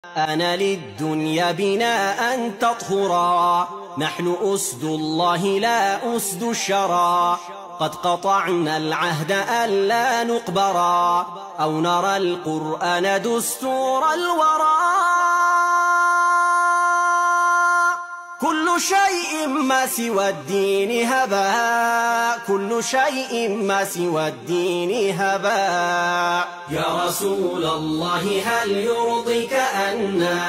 أنا للدنيا بناء تطهرا، نحن أسد الله لا أسد الشرى. قد قطعنا العهد ألا نقبرا، أو نرى القرآن دستور الورى. كل شيء ما سوى الدين هباء، كل شيء ما سوى الدين هباء. يا رسول الله هل يرضيك أنا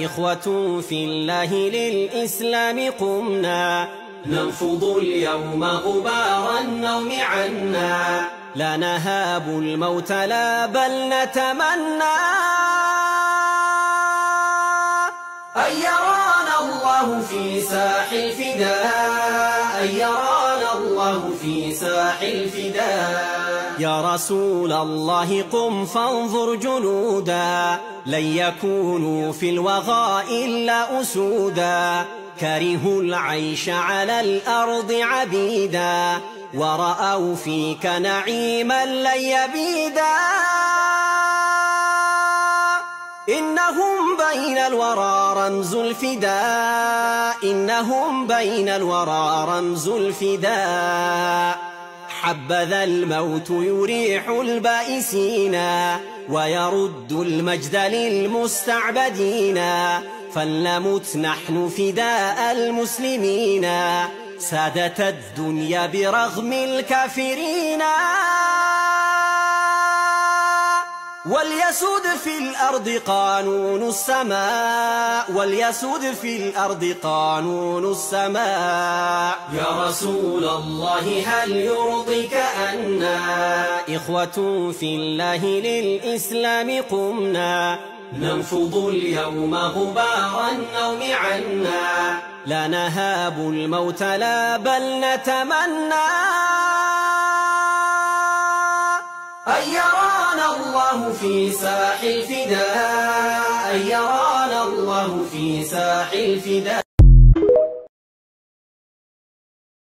إخوة في الله للإسلام قمنا، ننفض اليوم غبار النوم عنا، لا نهاب الموت لا بل نتمنى أن يرانا الله في ساح الفداء، أن يرانا الله في ساح الفداء. يا رسول الله قم فانظر جنودا، لن يكونوا في الوغى إلا أسودا، كرهوا العيش على الأرض عبيدا، ورأوا فيك نعيما لن يبيدا. إنهم بين الورى رمز الفداء، إنهم بين الورى رمز الفداء. حبذا الموت يريح البائسين، ويرد المجد للمستعبدين، فلنمت نحن فداء المسلمين، سادة الدنيا برغم الكافرين. وليسود في الأرض قانون السماء، وليسود في الأرض قانون السماء. يا رسول الله هل يرضيك أنا إخوة في الله للإسلام قمنا، ننفض اليوم غبار النوم عنا، لا نهاب الموت لا بل نتمنى أن يرانا الله في ساح الفداء، أن يرانا الله في ساح الفداء.